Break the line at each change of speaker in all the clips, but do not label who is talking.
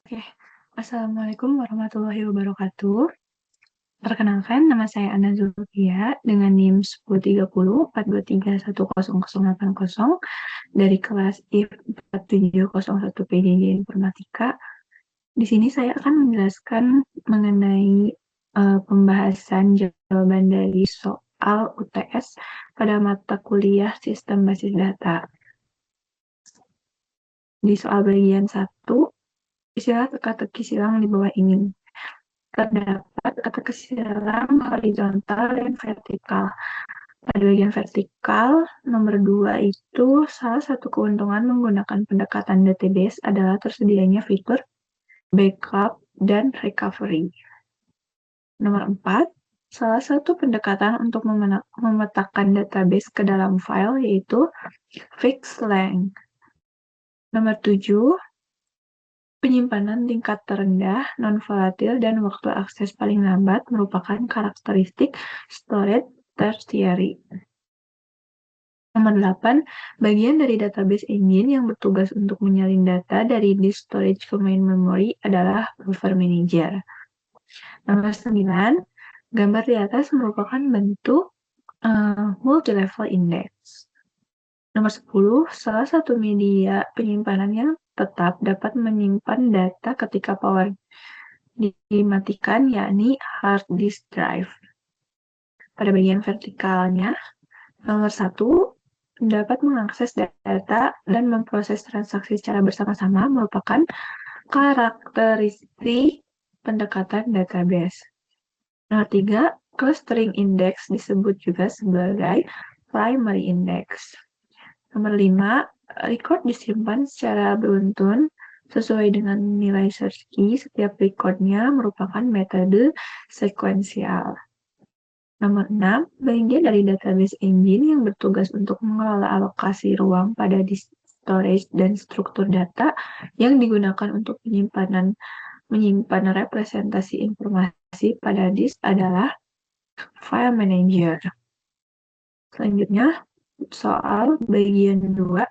Oke, Assalamualaikum warahmatullahi wabarakatuh. Perkenalkan, nama saya Ana Zulfia dengan NIM 103042310080 dari kelas IF 4701 PJJ Informatika. Di sini saya akan menjelaskan mengenai pembahasan jawaban dari soal UTS pada mata kuliah Sistem Basis Data. Di soal bagian 1, isilah teka-teki silang di bawah ini. Terdapat teka-teki silang horizontal dan vertikal. Pada bagian vertikal, nomor 2 itu salah satu keuntungan menggunakan pendekatan database adalah tersedianya fitur backup dan recovery. Nomor 4, salah satu pendekatan untuk memetakan database ke dalam file yaitu fixed length. Nomor 7, penyimpanan tingkat terendah, non-volatil, dan waktu akses paling lambat merupakan karakteristik storage tertiary. Nomor 8, bagian dari database engine yang bertugas untuk menyalin data dari disk storage ke main memory adalah buffer manager. Nomor 9, gambar di atas merupakan bentuk multi-level index. Nomor 10, salah satu media penyimpanan yang tetap dapat menyimpan data ketika power dimatikan, yakni hard disk drive. Pada bagian vertikalnya, nomor 1, dapat mengakses data dan memproses transaksi secara bersama-sama merupakan karakteristik pendekatan database. Nomor 3, clustering index disebut juga sebagai primary index. Nomor 5, record disimpan secara beruntun sesuai dengan nilai search key. Setiap recordnya merupakan metode sekuensial. Nomor 6, bagian dari database engine yang bertugas untuk mengelola alokasi ruang pada disk storage dan struktur data yang digunakan untuk menyimpan representasi informasi pada disk adalah file manager. Selanjutnya, soal bagian 2,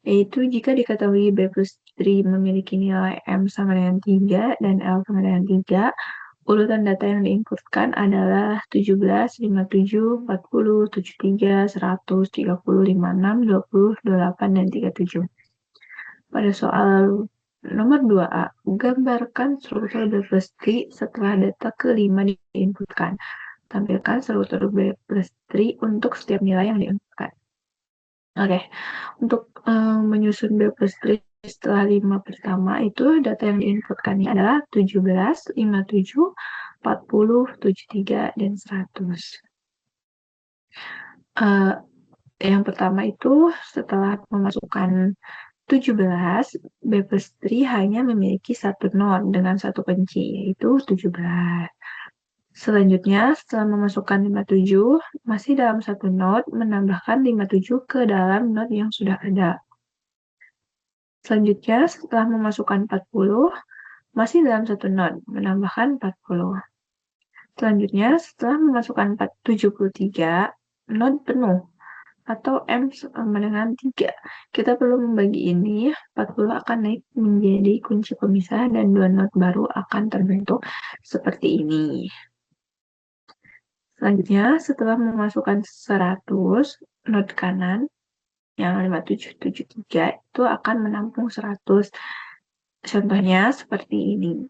yaitu jika diketahui B plus 3 memiliki nilai M sama dengan 3 dan L sama dengan 3, urutan data yang diinputkan adalah 17, 57, 40, 73, 100, 30, 56, 20, 28, dan 37. Pada soal nomor 2A, gambarkan struktur B plus 3 setelah data kelima diinputkan. Tampilkan struktur B plus 3 untuk setiap nilai yang diinputkan. Oke, untuk menyusun B plus 3 setelah 5 pertama itu data yang diinputkannya adalah 17, 57, 40, 73, dan 100. Yang pertama itu setelah memasukkan 17, B plus 3 hanya memiliki satu node dengan satu kunci, yaitu 17. Selanjutnya, setelah memasukkan 57, masih dalam satu node, menambahkan 57 ke dalam node yang sudah ada. Selanjutnya, setelah memasukkan 40, masih dalam satu node, menambahkan 40. Selanjutnya, setelah memasukkan 73, node penuh, atau M sama dengan 3. Kita perlu membagi ini, 40 akan naik menjadi kunci pemisah, dan dua node baru akan terbentuk seperti ini. Selanjutnya, setelah memasukkan 100, node kanan, yang 5773, itu akan menampung 100. Contohnya seperti ini.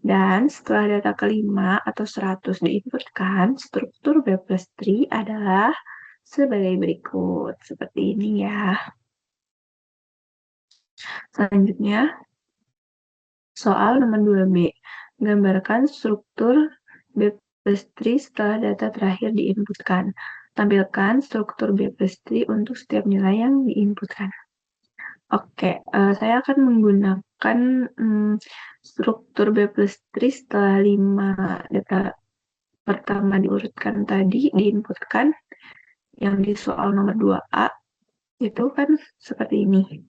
Dan setelah data kelima atau 100 diinputkan, struktur B plus 3 adalah sebagai berikut. Seperti ini ya. Selanjutnya, soal nomor 2B. Gambarkan struktur B plus 3 setelah data terakhir diinputkan. Tampilkan struktur B plus 3 untuk setiap nilai yang diinputkan. Oke, saya akan menggunakan struktur B plus 3 setelah 5 data pertama diurutkan tadi, diinputkan, yang di soal nomor 2A, itu kan seperti ini.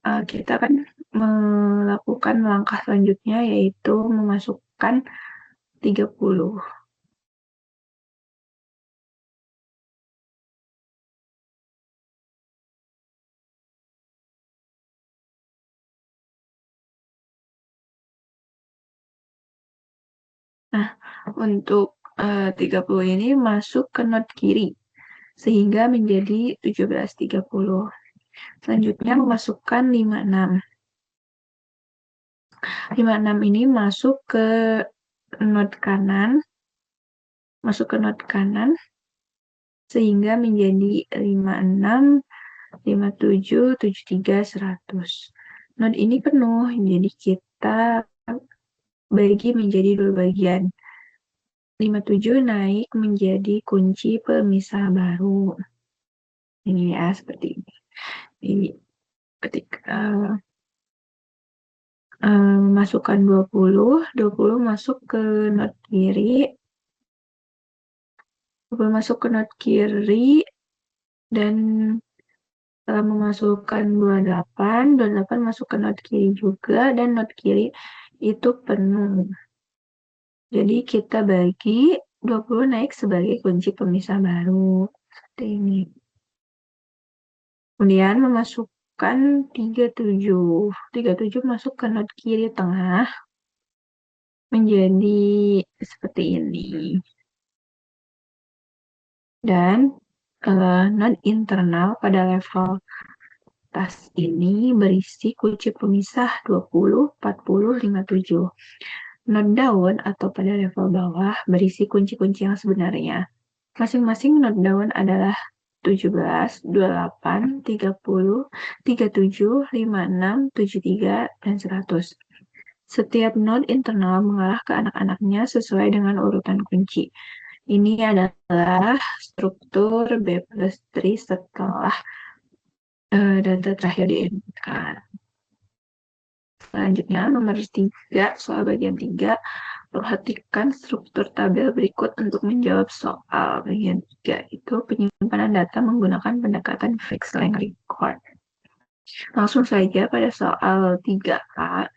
Kita akan melakukan langkah selanjutnya, yaitu memasukkan 30. Untuk 30 ini masuk ke node kiri, sehingga menjadi 17.30. Selanjutnya memasukkan 56. 56 ini masuk ke node kanan, sehingga menjadi 56, 57, 73, 100. Node ini penuh, jadi kita bagi menjadi dua bagian. 57 naik menjadi kunci pemisah baru. Ini ya, seperti ini. Jadi, ketika masukkan 20 masuk ke node kiri, 20 masuk ke node kiri, dan setelah memasukkan 28 masuk ke node kiri juga, dan node kiri itu penuh. Jadi kita bagi 20 naik sebagai kunci pemisah baru. Seperti ini. Kemudian memasukkan 37. 37 masuk ke node kiri tengah menjadi seperti ini. Dan node internal pada level tas ini berisi kunci pemisah 20, 40, 57. Node down atau pada level bawah berisi kunci-kunci yang sebenarnya. Masing-masing node down adalah 17, 28, 30, 37, 56, 73, dan 100. Setiap node internal mengarah ke anak-anaknya sesuai dengan urutan kunci. Ini adalah struktur B+3 setelah data terakhir diinputkan. Selanjutnya, nomor 3, soal bagian 3. Perhatikan struktur tabel berikut untuk menjawab soal bagian 3. Itu penyimpanan data menggunakan pendekatan fixed length record. Langsung saja pada soal 3A.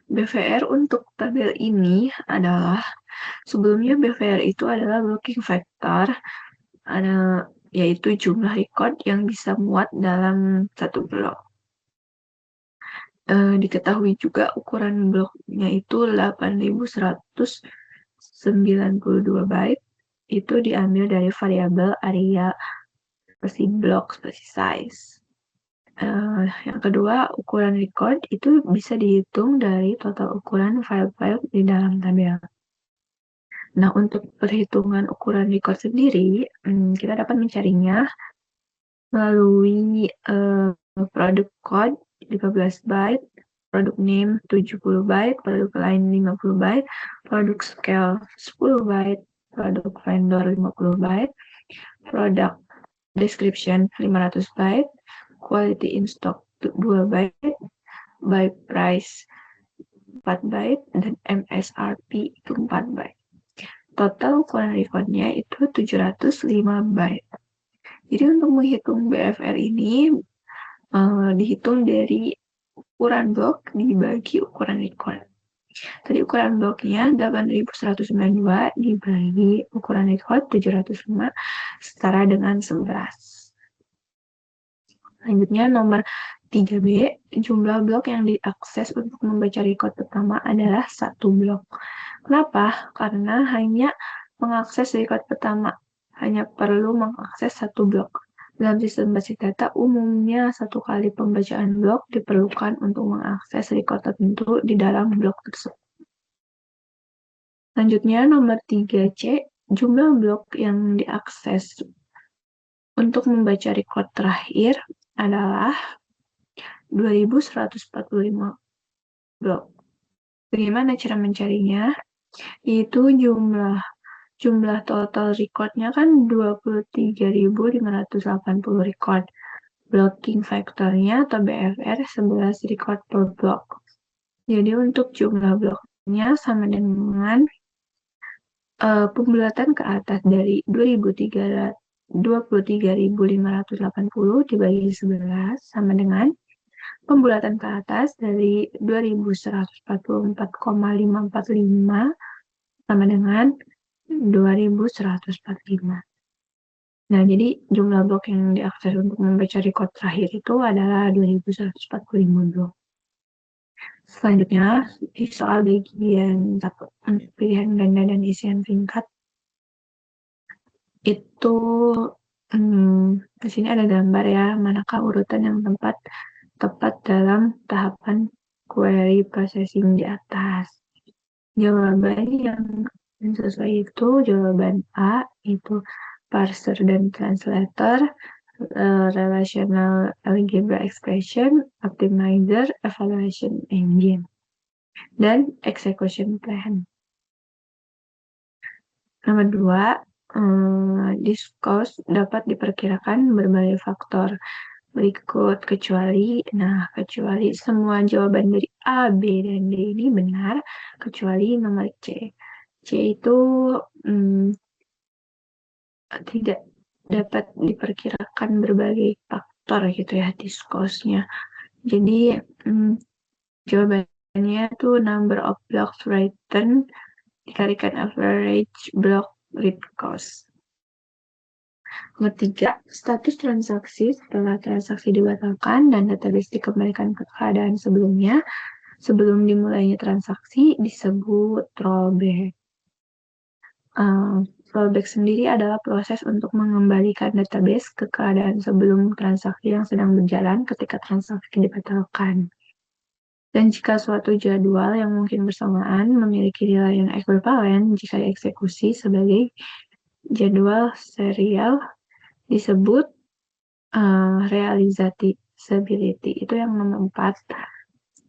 BVR untuk tabel ini adalah, sebelumnya BVR itu adalah blocking factor, yaitu jumlah record yang bisa muat dalam satu blok. Diketahui juga ukuran bloknya itu 8192 byte. Itu diambil dari variabel area spasi blok, spasi size. Yang kedua, ukuran record itu bisa dihitung dari total ukuran file-file di dalam tabel. Nah, untuk perhitungan ukuran record sendiri, kita dapat mencarinya melalui produk code 15 byte, produk name 70 byte, produk line 50 byte, produk scale 10 byte, produk vendor 50 byte, produk description 500 byte, quality in stock 2 byte, by price 4 byte, dan MSRP itu 4 byte. Total ukuran recordnya itu 705 byte. Jadi untuk menghitung BFR ini dihitung dari ukuran blok dibagi ukuran record. Tadi ukuran bloknya 8192 dibagi ukuran record 705 setara dengan 11. Selanjutnya nomor 3B, jumlah blok yang diakses untuk membaca record pertama adalah 1 blok. Kenapa? Karena hanya mengakses record pertama, hanya perlu mengakses 1 blok. Dalam sistem basis data, umumnya 1 kali pembacaan blok diperlukan untuk mengakses record tertentu di dalam blok tersebut. Selanjutnya, nomor 3C, jumlah blok yang diakses untuk membaca record terakhir adalah 2145 blok. Bagaimana cara mencarinya? Itu jumlah total recordnya kan 23.580 record. Blocking factornya atau BFR 11 record per block. Jadi untuk jumlah bloknya sama dengan pembulatan ke atas dari 23.580 dibagi 11 sama dengan pembulatan ke atas dari 2144,545 sama dengan 2145. Nah, jadi jumlah blok yang diakses untuk membaca record terakhir itu adalah 2145 blok. Selanjutnya, di soal bagian 1, pilihan ganda dan isian singkat, itu di sini ada gambar ya, manakah urutan yang tepat dalam tahapan query processing di atas. Jawaban yang sesuai itu jawaban A, itu parser dan translator, relational algebra expression, optimizer, evaluation engine, dan execution plan. Nomor 2, discourse dapat diperkirakan berbagai faktor berikut kecuali semua jawaban dari A, B, dan D ini benar kecuali nomor C. C itu tidak dapat diperkirakan berbagai faktor gitu ya discourse-nya. Jadi jawabannya tuh number of blocks written dikalikan average block read cost. Nomor 3, status transaksi setelah transaksi dibatalkan dan database dikembalikan ke keadaan sebelumnya sebelum dimulainya transaksi disebut rollback. Rollback sendiri adalah proses untuk mengembalikan database ke keadaan sebelum transaksi yang sedang berjalan ketika transaksi dibatalkan. Dan jika suatu jadwal yang mungkin bersamaan memiliki nilai yang ekuivalen jika dieksekusi sebagai jadwal serial disebut realizability. Itu yang nomor 4.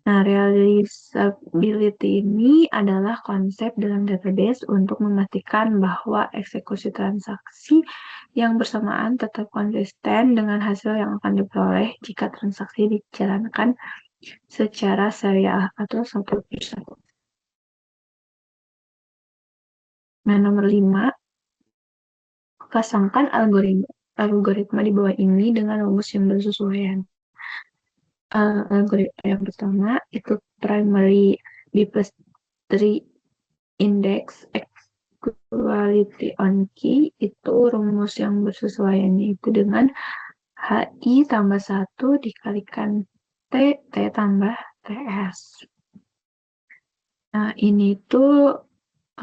Nah, realizability ini adalah konsep dalam database untuk memastikan bahwa eksekusi transaksi yang bersamaan tetap konsisten dengan hasil yang akan diperoleh jika transaksi dijalankan secara serial atau satu persatu. Nah, nomor 5, pasangkan algoritma di bawah ini dengan rumus yang bersesuaian. Algoritma yang pertama itu primary B+3 index equality on key, itu rumus yang bersesuaiannya itu dengan HI tambah 1 dikalikan T tambah TS. Nah, ini tuh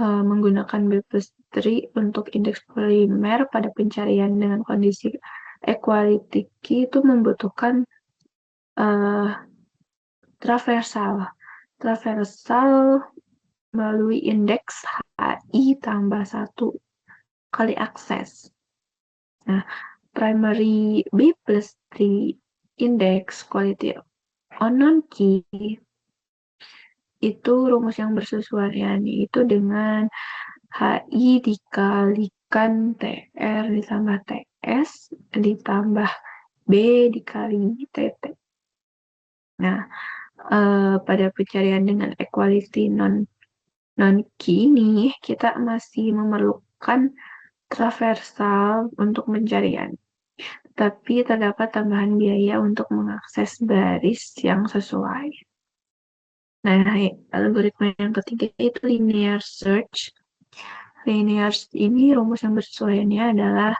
menggunakan B+3 untuk indeks primer pada pencarian dengan kondisi equality key itu membutuhkan traversal melalui indeks HI tambah 1 kali akses. Nah, primary B+3 index quality on non-key itu rumus yang bersesuaian itu dengan HI dikalikan TR ditambah TS ditambah B dikali TT. Nah, pada pencarian dengan equality non-key nih, kita masih memerlukan traversal untuk pencarian. Tapi terdapat tambahan biaya untuk mengakses baris yang sesuai. Nah, algoritma yang ketiga itu linear search. Linear ini rumus yang bersesuaiannya adalah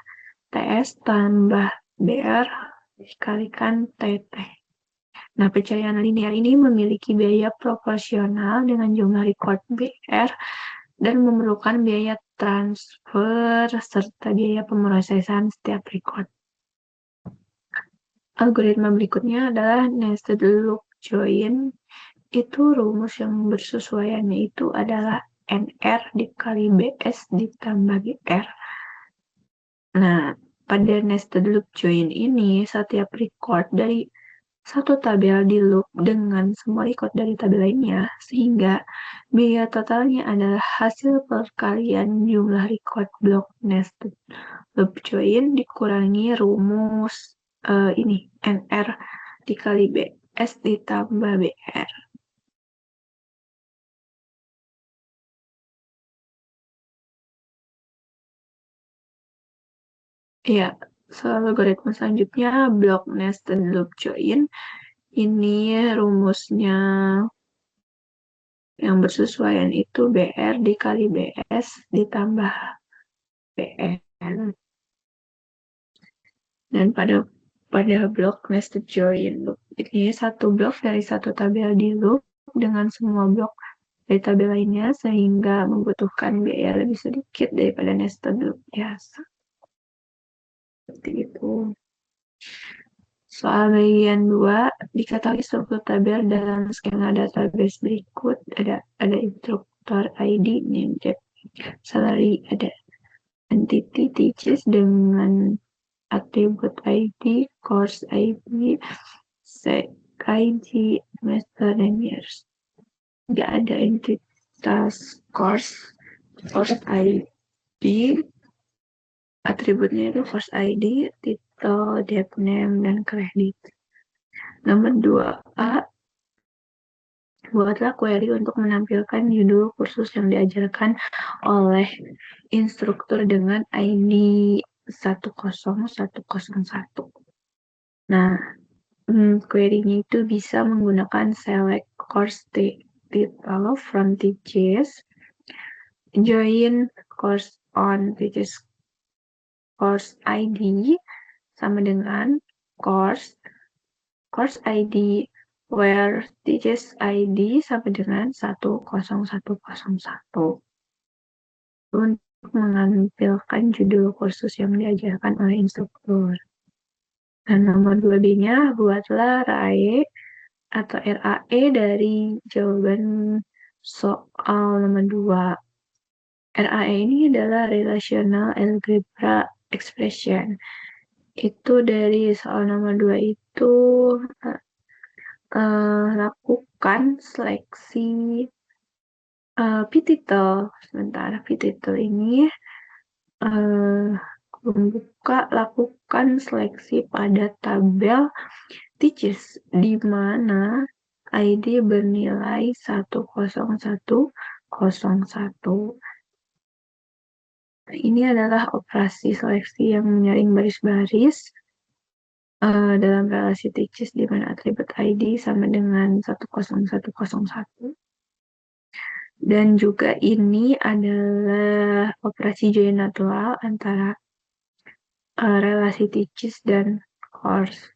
TS tambah BR dikalikan TT. Nah, pencarian linear ini memiliki biaya proporsional dengan jumlah record BR dan memerlukan biaya transfer serta biaya pemrosesan setiap record. Algoritma berikutnya adalah nested loop join. Itu rumus yang bersesuaiannya itu adalah NR dikali BS ditambah BR. Nah, pada nested loop join ini, setiap record dari satu tabel di loop dengan semua record dari tabel lainnya, sehingga biaya totalnya adalah hasil perkalian jumlah record block nested loop join dikurangi rumus ini NR dikali BS ditambah BR. Ya, soal algoritma selanjutnya block nested loop join. Ini rumusnya yang bersesuaian itu BR dikali BS ditambah BN. Dan pada blok nested join loop ini satu blok dari satu tabel di loop dengan semua blok dari tabel lainnya sehingga membutuhkan biaya lebih sedikit daripada nested loop biasa. Seperti itu. Soal bagian 2, diketahui struktur tabel dalam skema database berikut. Ada instruktur ID, name, date, salary, ada entity teaches dengan atribut ID, course ID, sec ID, semester, dan years. Nggak ada entitas course ID, atributnya itu course ID, title, date name, dan kredit. Nomor 2A, buatlah query untuk menampilkan judul kursus yang diajarkan oleh instruktur dengan ID 10101. Nah, query-nya itu bisa menggunakan select course title from teachers, join course on teachers course ID sama dengan course ID where teachers ID sama dengan 10101 untuk menampilkan judul kursus yang diajarkan oleh instruktur. Dan nomor 2B-nya, buatlah RAE atau RAE dari jawaban soal nomor 2. RAE ini adalah Relational Algebra Expression. Itu dari soal nomor 2 itu lakukan seleksi p-title. Sementara p-title ini lakukan seleksi pada tabel teachers di mana ID bernilai 10101. Ini adalah operasi seleksi yang menyaring baris-baris dalam relasi teachers di mana atribut ID sama dengan 10101. Dan juga ini adalah operasi join natural antara relasi teachers dan course.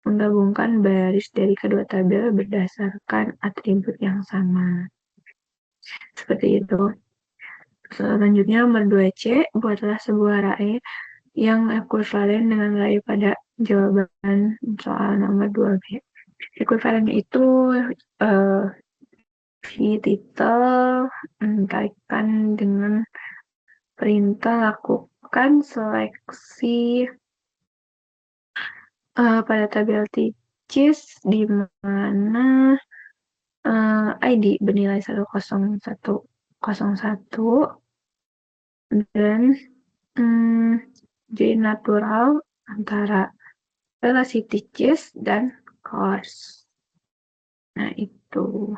Menggabungkan baris dari kedua tabel berdasarkan atribut yang sama. Seperti itu. Selanjutnya nomor 2C, buatlah sebuah RAE yang ekuivalen dengan RAE pada jawaban soal nomor 2B. Ekuivalennya itu v-title kaitkan dengan perintah lakukan seleksi pada tabel teachers di mana ID bernilai 10101 dan join natural antara relasi teachers dan course. Nah, itu.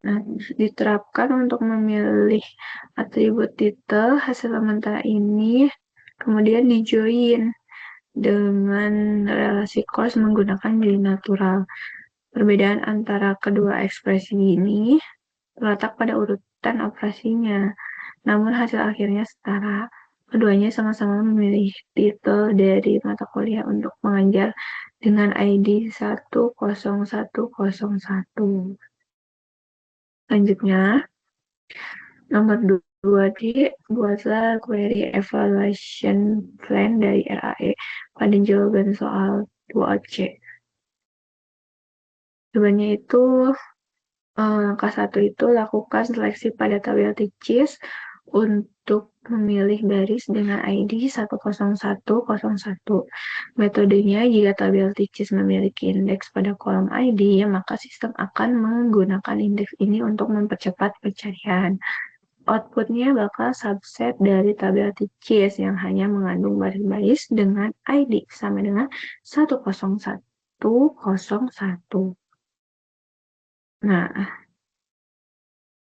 Nah, diterapkan untuk memilih atribut title hasil sementara ini, kemudian dijoin dengan relasi course menggunakan join natural. Perbedaan antara kedua ekspresi ini terletak pada urutan operasinya, namun hasil akhirnya setara. Keduanya sama-sama memilih titel dari mata kuliah untuk mengajar dengan ID 10101. Selanjutnya, nomor 2D, buatlah query evaluation plan dari RAE pada jawaban soal 2C. Jawabannya itu, langkah 1 itu lakukan seleksi pada tabel teachers untuk memilih baris dengan ID 10101. Metodenya, jika tabel teachers memiliki indeks pada kolom ID, maka sistem akan menggunakan indeks ini untuk mempercepat pencarian. Outputnya bakal subset dari tabel teachers yang hanya mengandung baris-baris dengan ID sama dengan 10101. Nah,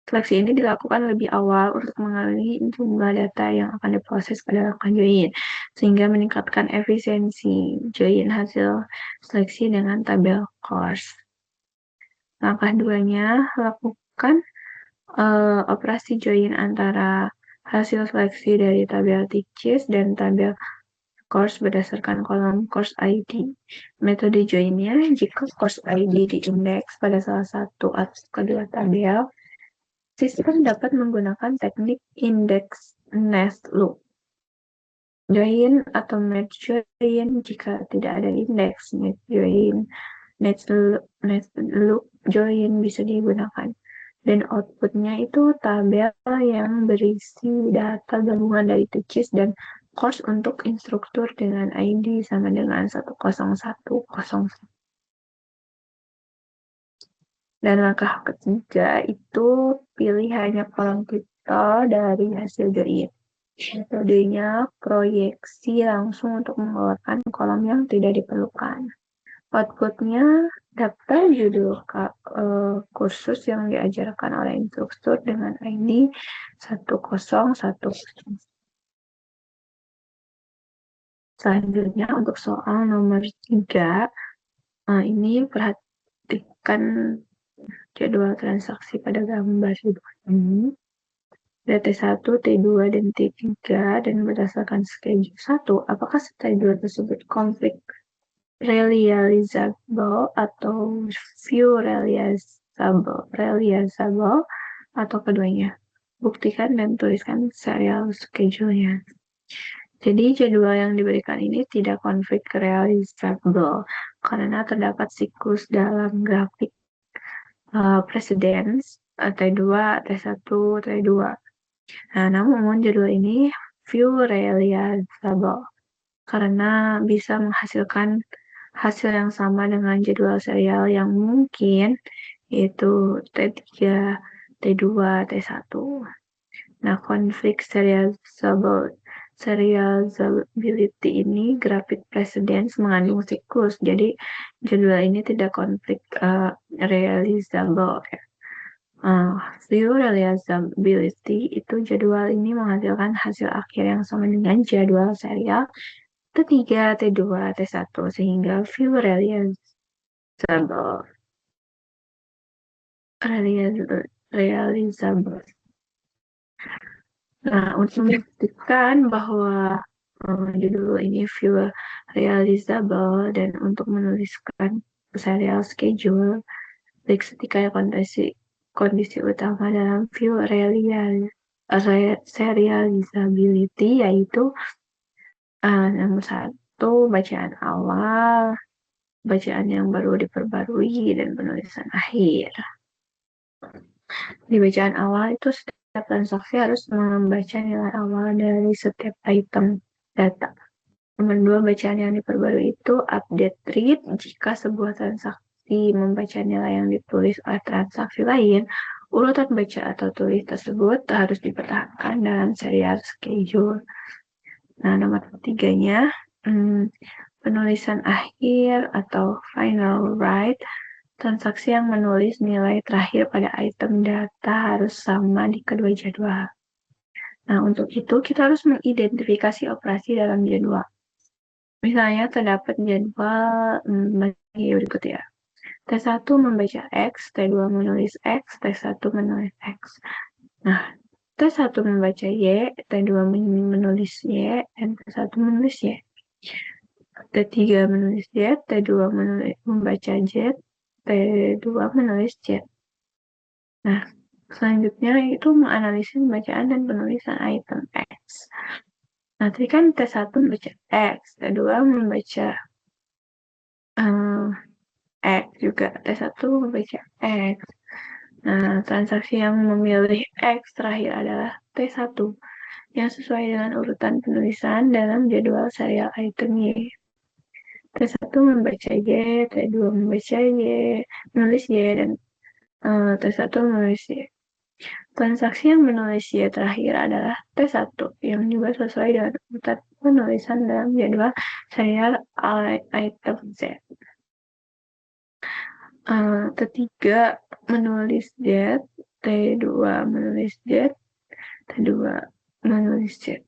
seleksi ini dilakukan lebih awal untuk mengenali jumlah data yang akan diproses pada langkah join, sehingga meningkatkan efisiensi join hasil seleksi dengan tabel course. Langkah 2-nya, lakukan operasi join antara hasil seleksi dari tabel teachers dan tabel course berdasarkan kolom course ID. Metode join-nya, jika course ID diindeks pada salah satu atau kedua tabel, sistem dapat menggunakan teknik index nest loop. Join atau match join jika tidak ada indeks, match join, match loop join bisa digunakan. Dan outputnya itu tabel yang berisi data gabungan dari TCHIS dan course untuk instruktur dengan ID sama dengan 10101. Dan langkah ketiga itu pilih hanya kolom titel dari hasil join. Metodenya proyeksi langsung untuk mengeluarkan kolom yang tidak diperlukan. Outputnya daftar judul kursus yang diajarkan oleh instruktur dengan ID 1010. Selanjutnya untuk soal nomor 3, ini perhatikan jadwal transaksi pada gambar ini. T1, T2, dan T3, dan berdasarkan schedule 1, apakah schedule tersebut konflik realizable atau few realizable atau keduanya. Buktikan dan tuliskan serial schedule-nya. Jadi jadwal yang diberikan ini tidak konflik realizable karena terdapat siklus dalam grafik precedence T2, T1, T2. Nah, namun jadwal ini few realizable karena bisa menghasilkan hasil yang sama dengan jadwal serial yang mungkin, yaitu T3, T2, T1. Nah, konflik serializability ini grafik precedence mengandung siklus, jadi jadwal ini tidak konflik realizable. View realizability itu jadwal ini menghasilkan hasil akhir yang sama dengan jadwal serial T3, T2, T1 sehingga view realizable. Nah, untuk membuktikan bahwa judul ini view realizable dan untuk menuliskan serial schedule, ketika kondisi utama dalam view serializability yaitu nomor 1, bacaan awal, bacaan yang baru diperbarui, dan penulisan akhir. Di bacaan awal itu setiap transaksi harus membaca nilai awal dari setiap item data. Nomor 2, bacaan yang diperbarui itu update read jika sebuah transaksi membaca nilai yang ditulis oleh transaksi lain, urutan baca atau tulis tersebut harus dipertahankan dalam serial schedule. Nah, nomor 3-nya, penulisan akhir atau final write, transaksi yang menulis nilai terakhir pada item data harus sama di kedua jadwal. Nah, untuk itu kita harus mengidentifikasi operasi dalam jadwal. Misalnya terdapat jadwal bagi berikut ya. T1 membaca X, T2 menulis X, T1 menulis X. Nah, T1 membaca Y, T2 menulis Y, dan T1 menulis Y. T3 menulis Z, T2 membaca Z, T2 menulis Z. Nah, selanjutnya itu menganalisis bacaan dan penulisan item X. Nah, tadi kan T1 membaca X, T2 membaca X juga, T1 membaca X. Nah, transaksi yang memilih X terakhir adalah T1 yang sesuai dengan urutan penulisan dalam jadwal serial item Y. T1 membaca Y, T2 membaca Y, menulis Y, dan T1 menulis Y. Transaksi yang menulis Y terakhir adalah T1 yang juga sesuai dengan urutan penulisan dalam jadwal serial item Z. T3 menulis Z, T2 menulis Z, T2 menulis Z.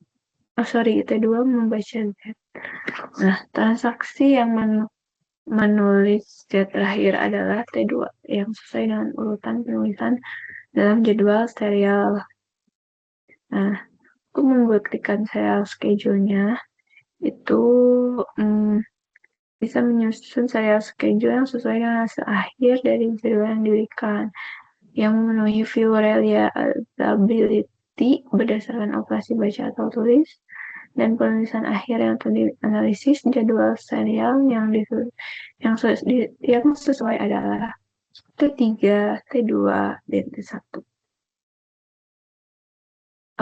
T2 membaca Z. Nah, transaksi yang menulis Z terakhir adalah T2 yang sesuai dengan urutan penulisan dalam jadwal serial. Nah, untuk membuktikan serial schedule-nya, itu bisa menyusun serial schedule yang sesuai dengan hasil akhir dari jadwal yang diberikan, yang memenuhi view reliability berdasarkan operasi baca atau tulis, dan penulisan akhir yang analisis jadwal serial yang sesuai adalah T3, T2, dan T1.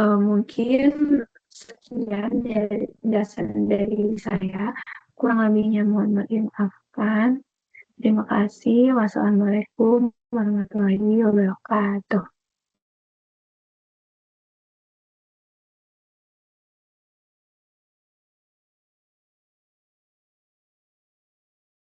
Mungkin sekian dari penjelasan dari saya. Kurang lebihnya mohon dimaafkan. Terima kasih. Wassalamualaikum warahmatullahi wabarakatuh.